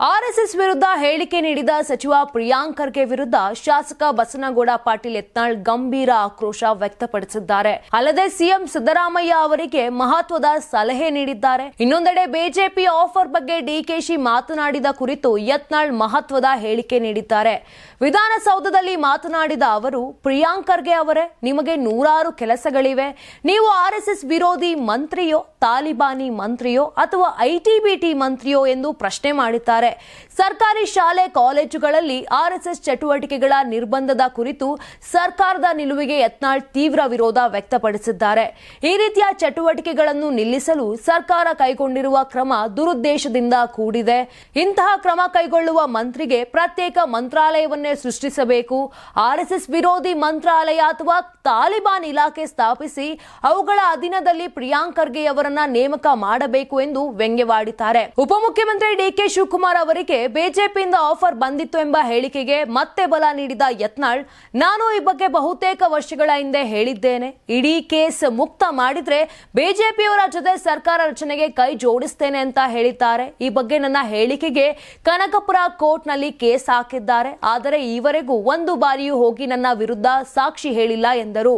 RSS ವಿರುದ್ಧ ಹೇಳಿಕೆ ನೀಡಿದ ಸಚಿವ ಪ್ರಿಯಾಂಕ್ ಖರ್ಗೆ ವಿರುದ್ಧ ಶಾಸಕ ಬಸನಗೌಡ ಪಾಟೀಲ್ ಯತ್ನಾಳ್ ಗಂಭೀರ ಆಕ್ರೋಶ ವ್ಯಕ್ತಪಡಿಸಿದ್ದಾರೆ. ಅಲ್ಲದೆ ಸಿಎಂ ಸಿದ್ದರಾಮಯ್ಯ ಅವರಿಗೆ ಮಹತ್ವದ ಸಲಹೆ ನೀಡಿದ್ದಾರೆ. ಇನ್ನೊಂದೆಡೆ ಬಿಜೆಪಿ ಆಫರ್ ಬಗ್ಗೆ ಡಿಕೆಶಿ ಮಾತನಾಡಿದ ಕುರಿತು ಯತ್ನಾಳ್ ಮಹತ್ವದ ಹೇಳಿಕೆ ನೀಡಿದ್ದಾರೆ. ವಿಧಾನಸೌಧದಲ್ಲಿ ಮಾತನಾಡಿದ ಅವರು, ಪ್ರಿಯಾಂಕ್ ಖರ್ಗೆ ಅವರೇ, ನಿಮಗೆ ನೂರಾರು ಕೆಲಸಗಳಿವೆ. ನೀವು ಆರ್ಎಸ್ಎಸ್ ವಿರೋಧಿ ಮಂತ್ರಿಯೋ, ತಾಲಿಬಾನಿ ಮಂತ್ರಿಯೋ ಅಥವಾ ಐಟಿಬಿಟಿ ಮಂತ್ರಿಯೋ ಎಂದು ಪ್ರಶ್ನೆ ಮಾಡಿದ್ದಾರೆ. ಸರ್ಕಾರಿ ಶಾಲೆ ಕಾಲೇಜುಗಳಲ್ಲಿ ಆರ್ಎಸ್ಎಸ್ ಚಟುವಟಿಕೆಗಳ ನಿರ್ಬಂಧದ ಕುರಿತು ಸರ್ಕಾರದ ನಿಲುವಿಗೆ ಯತ್ನಾಳ್ ತೀವ್ರ ವಿರೋಧ ವ್ಯಕ್ತಪಡಿಸಿದ್ದಾರೆ. ಈ ರೀತಿಯ ಚಟುವಟಿಕೆಗಳನ್ನು ನಿಲ್ಲಿಸಲು ಸರ್ಕಾರ ಕೈಗೊಂಡಿರುವ ಕ್ರಮ ದುರುದ್ದೇಶದಿಂದ ಕೂಡಿದೆ. ಇಂತಹ ಕ್ರಮ ಕೈಗೊಳ್ಳುವ ಮಂತ್ರಿಗೆ ಪ್ರತ್ಯೇಕ ಮಂತ್ರಾಲಯವನ್ನೇ ಸೃಷ್ಟಿಸಬೇಕು. ಆರ್ಎಸ್ಎಸ್ ವಿರೋಧಿ ಮಂತ್ರಾಲಯ ಅಥವಾ ತಾಲಿಬಾನ್ ಇಲಾಖೆ ಸ್ಥಾಪಿಸಿ ಅವುಗಳ ಅಧೀನದಲ್ಲಿ ಪ್ರಿಯಾಂಕ್ ಖರ್ಗೆ ಅವರನ್ನ ನೇಮಕ ಮಾಡಬೇಕು ಎಂದು ವ್ಯಂಗ್ಯವಾಡಿದ್ದಾರೆ. ಉಪಮುಖ್ಯಮಂತ್ರಿ ಡಿಕೆ ಶಿವಕುಮಾರ್ ಅವರಿಗೆ ಬಿಜೆಪಿಯಿಂದ ಆಫರ್ ಬಂದಿತ್ತು ಎಂಬ ಹೇಳಿಕೆಗೆ ಮತ್ತೆ ಬಲ ನೀಡಿದ ಯತ್ನಾಳ್, ನಾನು ಈ ಬಗ್ಗೆ ಬಹುತೇಕ ವರ್ಷಗಳ ಹಿಂದೆ ಹೇಳಿದ್ದೇನೆ. ಇಡೀ ಕೇಸ್ ಮುಕ್ತ ಮಾಡಿದ್ರೆ ಬಿಜೆಪಿಯವರ ಜೊತೆ ಸರ್ಕಾರ ರಚನೆಗೆ ಕೈ ಜೋಡಿಸ್ತೇನೆ ಅಂತ ಹೇಳಿದ್ದಾರೆ. ಈ ಬಗ್ಗೆ ನನ್ನ ಹೇಳಿಕೆಗೆ ಕನಕಪುರ ಕೋರ್ಟ್ನಲ್ಲಿ ಕೇಸ್ ಹಾಕಿದ್ದಾರೆ. ಆದರೆ ಈವರೆಗೂ ಒಂದು ಬಾರಿಯೂ ಹೋಗಿ ನನ್ನ ವಿರುದ್ಧ ಸಾಕ್ಷಿ ಹೇಳಿಲ್ಲ ಎಂದರು.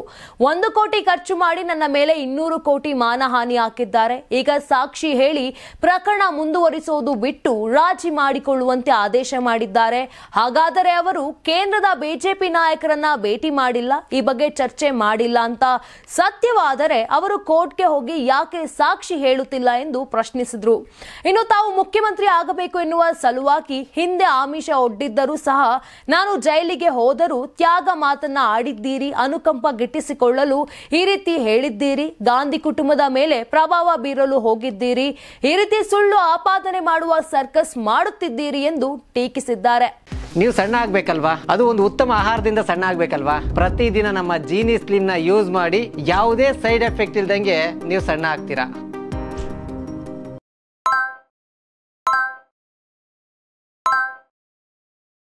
1 ಕೋಟಿ ಖರ್ಚು ಮಾಡಿ ನನ್ನ ಮೇಲೆ 200 ಕೋಟಿ ಮಾನಹಾನಿ ಹಾಕಿದ್ದಾರೆ. ಈಗ ಸಾಕ್ಷಿ ಹೇಳಿ ಪ್ರಕರಣ ಮುಂದುವರಿಸುವುದು ಬಿಟ್ಟು ರಾಜಿ ಮಾಡಿಕೊಳ್ಳುವಂತೆ ಆದೇಶ ಮಾಡಿದ್ದಾರೆ. ಹಾಗಾದರೆ ಅವರು ಕೇಂದ್ರದ ಬಿಜೆಪಿ ನಾಯಕರನ್ನ ಭೇಟಿ ಮಾಡಿಲ್ಲ, ಈ ಬಗ್ಗೆ ಚರ್ಚೆ ಮಾಡಿಲ್ಲ ಅಂತ ಸತ್ಯವಾದರೆ ಅವರು ಕೋರ್ಟ್ಗೆ ಹೋಗಿ ಯಾಕೆ ಸಾಕ್ಷಿ ಹೇಳುತ್ತಿಲ್ಲ ಎಂದು ಪ್ರಶ್ನಿಸಿದ್ರು. ಇನ್ನು ತಾವು ಮುಖ್ಯಮಂತ್ರಿ ಆಗಬೇಕು ಎನ್ನುವ ಸಲುವಾಗಿ ಹಿಂದೆ ಆಮಿಷ ಒಡ್ಡಿದ್ದರೂ ಸಹ ನಾನು ಜೈಲಿಗೆ ಹೋದರೂ ತ್ಯಾಗ ಮಾತನ್ನ ಆಡಿದ್ದೀರಿ, ಅನುಕಂಪ ಗಿಟ್ಟಿಸಿಕೊಳ್ಳಲು ಈ ರೀತಿ ಹೇಳಿದ್ದೀರಿ, ಗಾಂಧಿ ಕುಟುಂಬದ ಮೇಲೆ ಪ್ರಭಾವ ಬೀರಲು ಹೋಗಿದ್ದೀರಿ, ಈ ರೀತಿ ಸುಳ್ಳು ಆಪಾದನೆ ಮಾಡುವ ಸರ್ಕಸ್ ಮಾಡುತ್ತಿದ್ದೀರಿ ಎಂದು ಟೀಕಿಸಿದ್ದಾರೆ. ನೀವು ಸಣ್ಣ ಆಗ್ಬೇಕಲ್ವಾ, ಅದು ಒಂದು ಉತ್ತಮ ಆಹಾರದಿಂದ ಸಣ್ಣ ಆಗ್ಬೇಕಲ್ವಾ. ಪ್ರತಿದಿನ ನಮ್ಮ ಜೀನಿ ಸ್ಲಿಮ್ ನ ಯೂಸ್ ಮಾಡಿ ಯಾವುದೇ ಸೈಡ್ ಎಫೆಕ್ಟ್ ಇಲ್ದಂಗೆ ನೀವು ಸಣ್ಣ ಆಗ್ತೀರಾ.